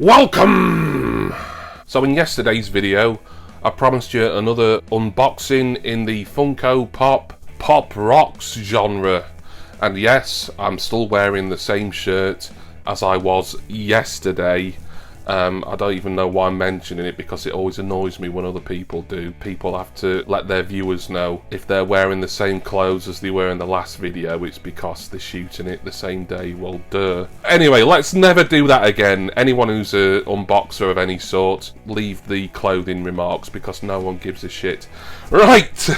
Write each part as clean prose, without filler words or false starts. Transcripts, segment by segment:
Welcome! So in yesterday's video, I promised you another unboxing in the Funko Pop Rocks genre. And yes, I'm still wearing the same shirt as I was yesterday. I don't even know why I'm mentioning it, because it always annoys me when other people do. People have to let their viewers know if they're wearing the same clothes as they were in the last video, it's because they're shooting it the same day. Well, duh. Anyway, let's never do that again. Anyone who's an unboxer of any sort, leave the clothing remarks, because no one gives a shit. Right!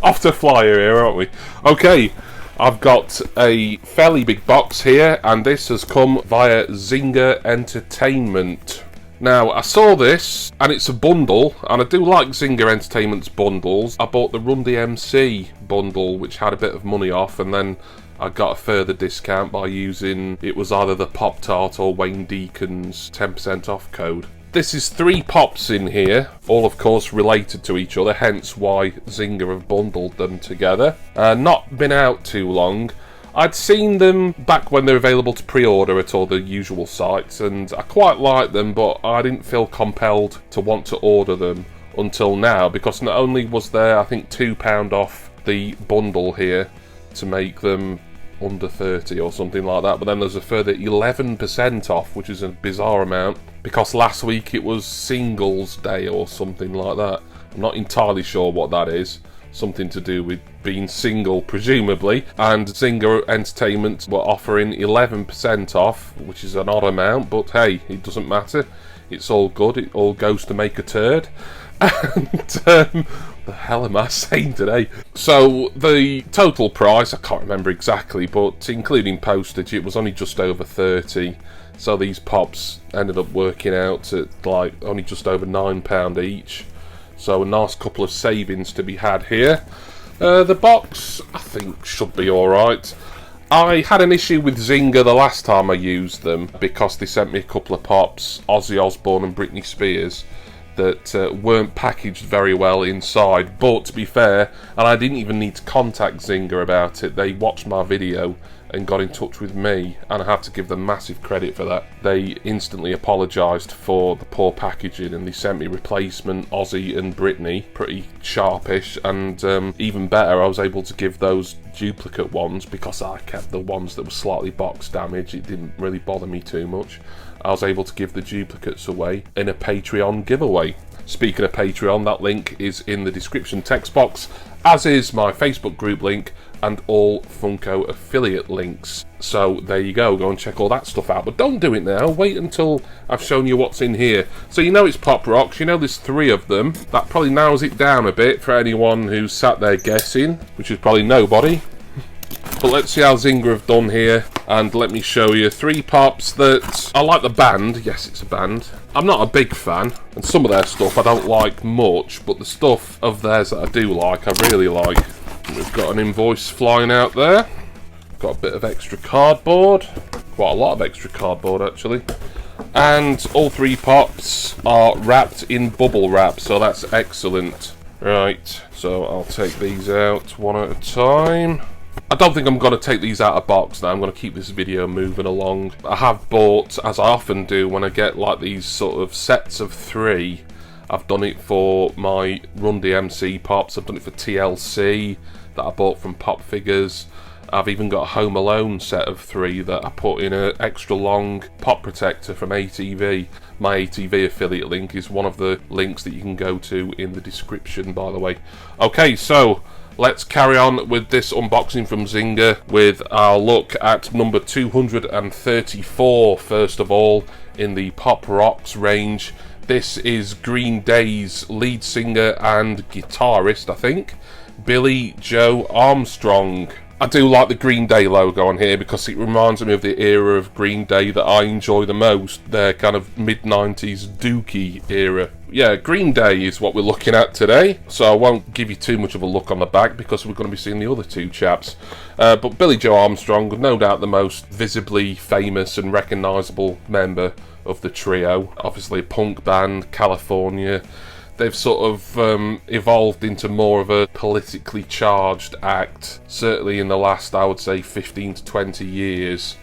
Off to flyer here, aren't we? Okay. I've got a fairly big box here, and this has come via Zinga Entertainment. Now, I saw this, and it's a bundle, and I do like Zinga Entertainment's bundles. I bought the Run DMC bundle, which had a bit of money off, and then I got a further discount by using, it was either the Pop-Tart or Wayne Deacon's 10% off code. This is 3 pops in here, all of course related to each other, hence why Zinga have bundled them together. Not been out too long. I'd seen them back when they're available to pre-order at all the usual sites, and I quite like them, but I didn't feel compelled to want to order them until now, because not only was there, I think, £2 off the bundle here to make them under 30 or something like that, but then there's a further 11% off, which is a bizarre amount, because last week it was Singles Day or something like that. I'm not entirely sure what that is. Something to do with being single, presumably. And Zinga Entertainment were offering 11% off, which is an odd amount, but hey, it doesn't matter. It's all good. It all goes to make a turd. And the hell am I saying today? So the total price, I can't remember exactly, but including postage, it was only just over 30. So these pops ended up working out at like only just over £9 each. So a nice couple of savings to be had here. The box, I think, should be alright. I had an issue with Zinga the last time I used them, because they sent me a couple of pops, Ozzy Osbourne and Britney Spears, that weren't packaged very well inside. But to be fair, and I didn't even need to contact Zinga about it, they watched my video and got in touch with me, and I have to give them massive credit for that. They instantly apologised for the poor packaging, and they sent me replacement Ozzy and Britney, pretty sharpish, and even better, I was able to give those duplicate ones, because I kept the ones that were slightly box damaged. It didn't really bother me too much. I was able to give the duplicates away in a Patreon giveaway. Speaking of Patreon, that link is in the description text box, as is my Facebook group link and all Funko affiliate links. So there you go and check all that stuff out. But don't do it now, wait until I've shown you what's in here. So you know it's Pop Rocks, you know there's 3 of them. That probably narrows it down a bit for anyone who's sat there guessing, which is probably nobody. But let's see how Zinga have done here, and let me show you 3 pops that I like. The band, yes, it's a band. I'm not a big fan, and some of their stuff I don't like much, but the stuff of theirs that I do like, I really like. We've got an invoice flying out there. Got a bit of extra cardboard, quite a lot of extra cardboard actually. And all 3 pops are wrapped in bubble wrap, so that's excellent. Right, so I'll take these out one at a time. I don't think I'm going to take these out of box now. I'm going to keep this video moving along. I have bought, as I often do when I get like these sort of sets of 3, I've done it for my Run DMC pops, I've done it for TLC that I bought from Pop Figures. I've even got a Home Alone set of 3 that I put in an extra long pop protector from ATV. My ATV affiliate link is one of the links that you can go to in the description, by the way. Okay, so let's carry on with this unboxing from Zinga with our look at number 234 first of all in the Pop Rocks range. This is Green Day's lead singer and guitarist, I think, Billy Joe Armstrong. I do like the Green Day logo on here because it reminds me of the era of Green Day that I enjoy the most, their kind of mid-90s dookie era. Yeah, Green Day is what we're looking at today, so I won't give you too much of a look on the back because we're going to be seeing the other 2 chaps. But Billy Joe Armstrong, no doubt the most visibly famous and recognisable member of the trio. Obviously a punk band, California. They've sort of evolved into more of a politically charged act, certainly in the last, I would say, 15 to 20 years.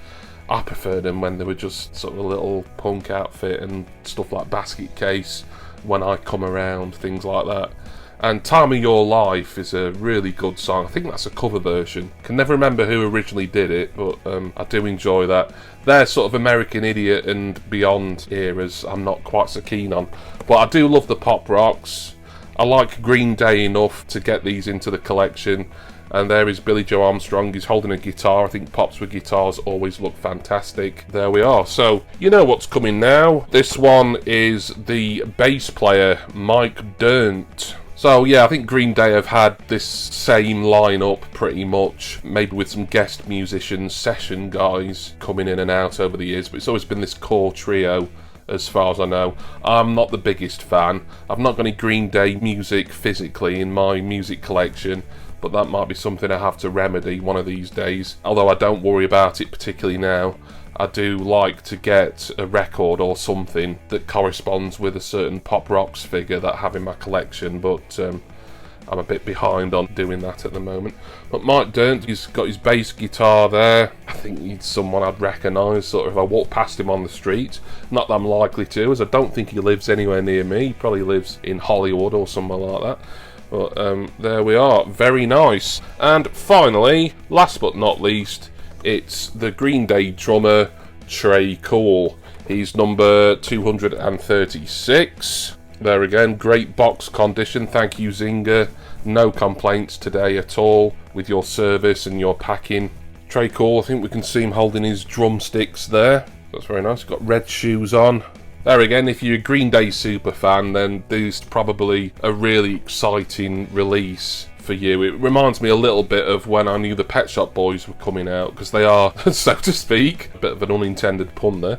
I preferred them when they were just sort of a little punk outfit and stuff like Basket Case, When I Come Around, things like that. And Time of Your Life is a really good song. I think that's a cover version. Can never remember who originally did it, but I do enjoy that. They're sort of American Idiot and Beyond eras I'm not quite so keen on. But I do love the pop rocks. I like Green Day enough to get these into the collection. And there is Billy Joe Armstrong. He's holding a guitar. I think pops with guitars always look fantastic. There we are. So, you know what's coming now. This one is the bass player, Mike Dirnt. So yeah, I think Green Day have had this same lineup pretty much, maybe with some guest musicians, session guys coming in and out over the years, but it's always been this core trio as far as I know. I'm not the biggest fan. I've not got any Green Day music physically in my music collection, but that might be something I have to remedy one of these days, although I don't worry about it particularly now. I do like to get a record or something that corresponds with a certain pop rocks figure that I have in my collection, but I'm a bit behind on doing that at the moment. But Mike Dirnt, he's got his bass guitar there. I think he's someone I'd recognise sort of if I walk past him on the street. Not that I'm likely to, as I don't think he lives anywhere near me. He probably lives in Hollywood or somewhere like that. But there we are, very nice. And finally, last but not least, it's the Green Day drummer, Trey Cool. He's number 236. There again, great box condition. Thank you, Zinga. No complaints today at all with your service and your packing. Trey Cool, I think we can see him holding his drumsticks there. That's very nice. Got red shoes on. There again, if you're a Green Day super fan, then this is probably a really exciting release for you. It reminds me a little bit of when I knew the Pet Shop Boys were coming out, because they are, so to speak, a bit of an unintended pun there.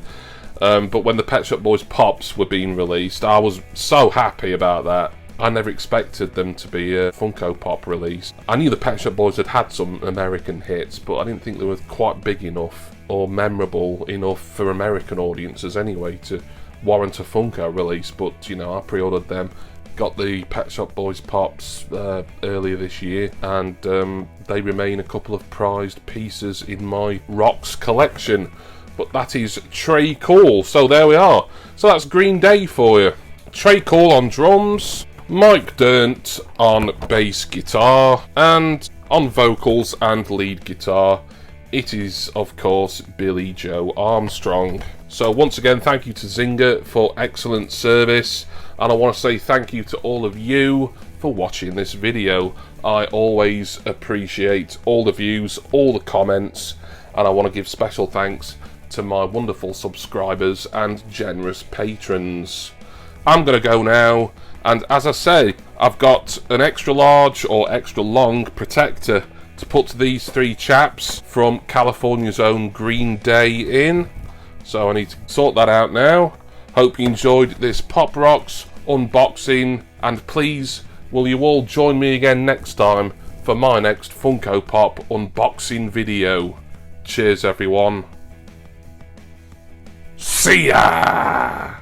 But when the Pet Shop Boys Pops were being released, I was so happy about that. I never expected them to be a Funko Pop release. I knew the Pet Shop Boys had had some American hits, but I didn't think they were quite big enough or memorable enough for American audiences anyway to warrant a Funko release. But, you know, I pre-ordered them. Got the Pet Shop Boys Pops earlier this year, and they remain a couple of prized pieces in my rocks collection. But that is Trey Cool. So there we are. So that's Green Day for you. Trey Cool on drums, Mike Dirnt on bass guitar, and on vocals and lead guitar, it is, of course, Billy Joe Armstrong. So once again, thank you to Zinga for excellent service. And I want to say thank you to all of you for watching this video. I always appreciate all the views, all the comments, and I want to give special thanks to my wonderful subscribers and generous patrons. I'm going to go now, and as I say, I've got an extra large or extra long protector to put these three chaps from California's own Green Day in. So I need to sort that out now. Hope you enjoyed this Pop Rocks unboxing, and please will you all join me again next time for my next Funko Pop unboxing video. Cheers everyone. See ya!